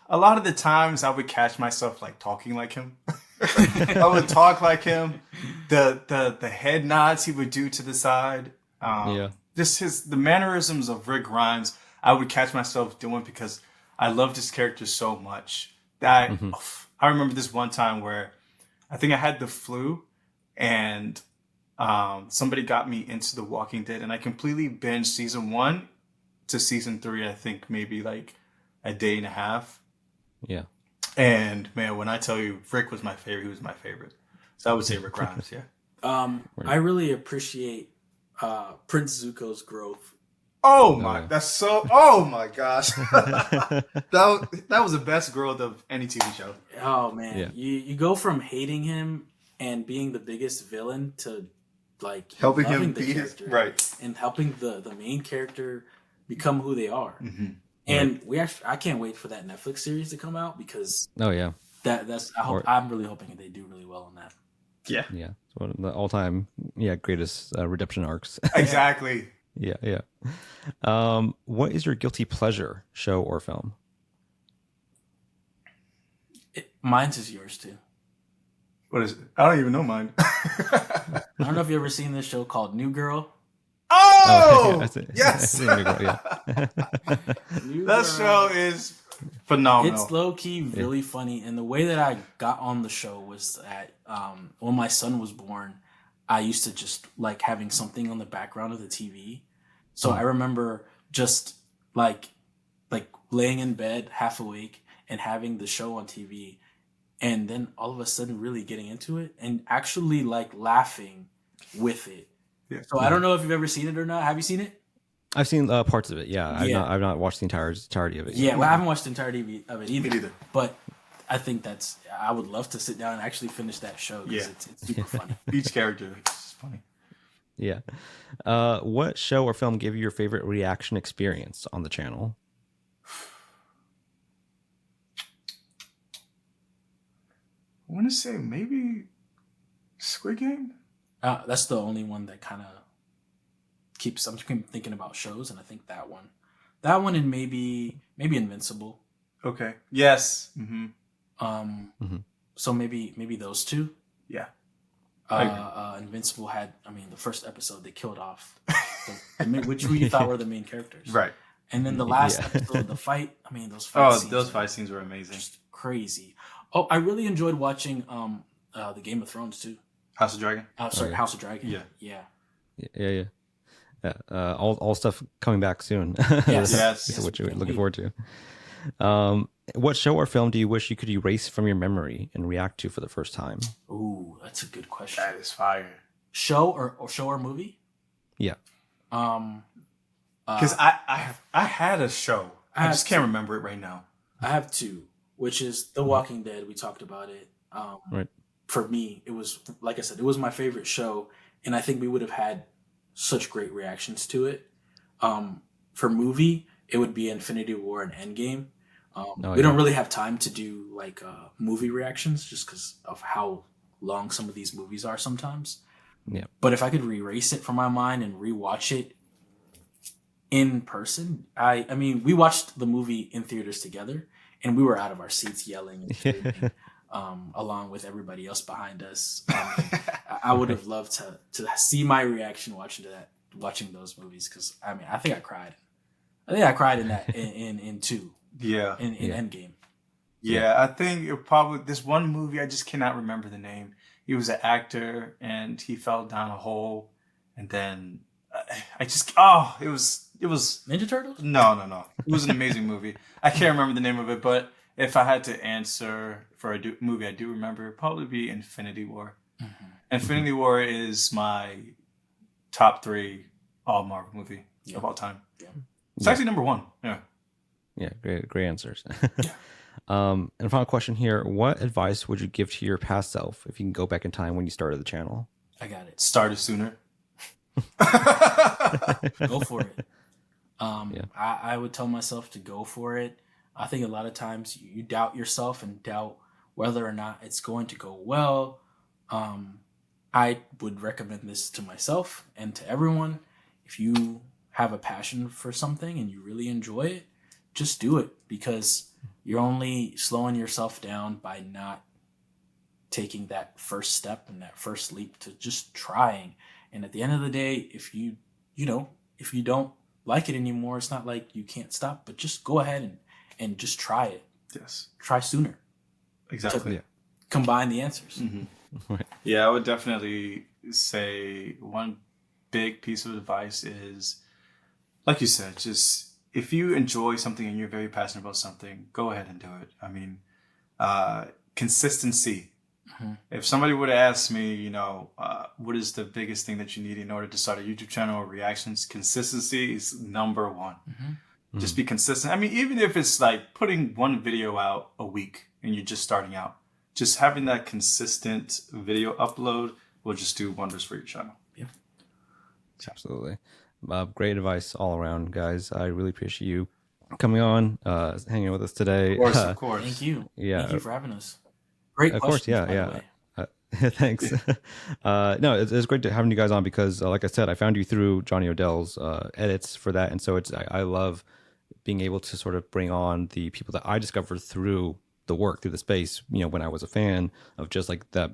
Speaker 2: a lot of the times I would catch myself like talking like him. I would talk like him. The head nods he would do to the side. Just the mannerisms of Rick Grimes, I would catch myself doing because I loved his character so much. That I remember this one time where I think I had the flu and somebody got me into The Walking Dead, and I completely binged season 1 to season 3. I think maybe like a day and a half.
Speaker 3: Yeah.
Speaker 2: And man, when I tell you Rick was my favorite, he was my favorite. So I would say Rick Grimes. Yeah.
Speaker 1: I really appreciate Prince Zuko's growth.
Speaker 2: Oh my, that's so. Oh my gosh, that was the best growth of any TV show.
Speaker 1: Oh man, you go from hating him and being the biggest villain to like
Speaker 2: helping him be his
Speaker 1: and helping the main character become who they are. And I can't wait for that Netflix series to come out because I'm really hoping they do really well on that.
Speaker 2: Yeah,
Speaker 3: it's one of the all-time greatest redemption arcs.
Speaker 2: Exactly.
Speaker 3: Yeah. What is your guilty pleasure show or film?
Speaker 1: Mine's is yours too.
Speaker 2: What is it? I don't even know mine.
Speaker 1: I don't know if you've ever seen this show called New Girl.
Speaker 2: Oh, yes.
Speaker 1: That
Speaker 2: show is phenomenal.
Speaker 1: It's low key really funny, and the way that I got on the show was that when my son was born, I used to just like having something on the background of the TV. So I remember just like laying in bed half awake and having the show on TV, and then all of a sudden really getting into it and actually like laughing with it. Yeah. So I don't know if you've ever seen it or not. Have you seen it?
Speaker 3: I've seen parts of it. Yeah. I've not watched the entirety of it.
Speaker 1: Yeah, well, I haven't watched the entirety of it either. But I think I would love to sit down and actually finish that show because it's super funny.
Speaker 2: Each character is funny.
Speaker 3: Yeah. What show or film gave you your favorite reaction experience on the channel?
Speaker 2: I want to say maybe Squid Game.
Speaker 1: That's the only one that kind of keeps. I'm thinking about shows, and I think that one, and maybe Invincible.
Speaker 2: Okay. Yes.
Speaker 1: So maybe those two.
Speaker 2: Yeah.
Speaker 1: Invincible had. I mean, the first episode they killed off, which you thought were the main characters,
Speaker 2: right?
Speaker 1: And then the last episode, the fight. I mean, those fight
Speaker 2: scenes were amazing. Just
Speaker 1: crazy. Oh, I really enjoyed watching the Game of Thrones too.
Speaker 2: House of Dragon.
Speaker 1: House of Dragon.
Speaker 3: Yeah. All stuff coming back soon.
Speaker 1: Yes.
Speaker 3: What you're looking forward to. What show or film do you wish you could erase from your memory and react to for the first time?
Speaker 1: Ooh, that's a good question.
Speaker 2: That is fire.
Speaker 1: Show or movie?
Speaker 3: Yeah.
Speaker 2: Because I had a show. I just can't remember it right now.
Speaker 1: I have two, which is The Walking Dead. We talked about it.
Speaker 3: Right.
Speaker 1: For me, it was, like I said, it was my favorite show, and I think we would have had such great reactions to it. For movie, it would be Infinity War and Endgame. We don't really have time to do like movie reactions just because of how long some of these movies are sometimes.
Speaker 3: Yeah.
Speaker 1: But if I could erase it from my mind and rewatch it in person, I mean, we watched the movie in theaters together, and we were out of our seats yelling and screaming. Along with everybody else behind us. I would have loved to see my reaction watching watching those movies because I mean I think I cried. I think I cried in that in 2.
Speaker 2: Yeah.
Speaker 1: In Endgame.
Speaker 2: Yeah, I think it probably this one movie. I just cannot remember the name. He was an actor and he fell down a hole, and then it was
Speaker 1: Ninja Turtles?
Speaker 2: No. It was an amazing movie. I can't remember the name of it, but if I had to answer for a movie I do remember, it'd probably be Infinity War.
Speaker 1: Mm-hmm.
Speaker 2: Infinity War is my top 3 all Marvel movie of all time.
Speaker 1: Yeah.
Speaker 2: It's actually number 1. Yeah.
Speaker 3: Yeah, great answers. And final question here: what advice would you give to your past self if you can go back in time when you started the channel?
Speaker 1: I got it.
Speaker 2: Started sooner.
Speaker 1: Go for it. I would tell myself to go for it. I think a lot of times you doubt yourself and doubt whether or not it's going to go well. I would recommend this to myself and to everyone. If you have a passion for something and you really enjoy it, just do it, because you're only slowing yourself down by not taking that first step and that first leap to just trying. And at the end of the day, if you don't like it anymore, it's not like you can't stop, but just go ahead and just try it.
Speaker 2: Yes.
Speaker 1: Try sooner.
Speaker 2: Exactly.
Speaker 1: To combine the answers.
Speaker 2: Mm-hmm. Yeah, I would definitely say one big piece of advice is, like you said, just if you enjoy something and you're very passionate about something, go ahead and do it. I mean, consistency. Mm-hmm. If somebody would have asked me, what is the biggest thing that you need in order to start a YouTube channel or reactions, consistency is number 1. Mm-hmm. Just be consistent. I mean, even if it's like putting one video out a week and you're just starting out, just having that consistent video upload will just do wonders for your channel.
Speaker 1: Yeah,
Speaker 3: absolutely. Great advice all around, guys. I really appreciate you coming on, hanging with us today.
Speaker 2: Of course.
Speaker 1: Thank you.
Speaker 3: Yeah.
Speaker 1: Thank you for having us. Great
Speaker 3: of
Speaker 1: questions,
Speaker 3: course, yeah. Thanks. No, it's great to having you guys on because, like I said, I found you through Johnny Odell's edits for that, and so I love being able to sort of bring on the people that I discovered through the work, through the space. When I was a fan of just like that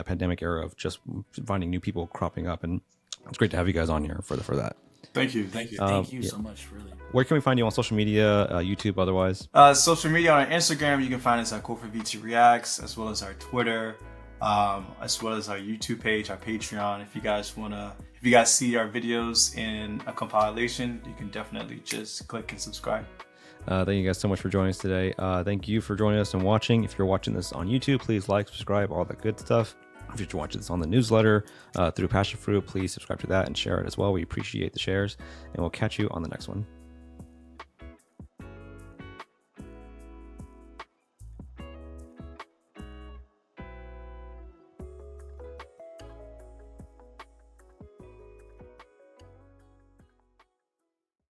Speaker 3: pandemic era of just finding new people cropping up, and it's great to have you guys on here for that.
Speaker 2: Thank you.
Speaker 1: Thank you so much. Really.
Speaker 3: Where can we find you on social media, YouTube, otherwise?
Speaker 2: Social media on Instagram, you can find us at Core4VT Reacts, as well as our Twitter, as well as our YouTube page, our Patreon. If you guys see our videos in a compilation, you can definitely just click and subscribe.
Speaker 3: Thank you guys so much for joining us today. Thank you for joining us and watching. If you're watching this on YouTube, please like, subscribe, all that good stuff. If you're watching this on the newsletter through Passionfruit, please subscribe to that and share it as well. We appreciate the shares, and we'll catch you on the next one.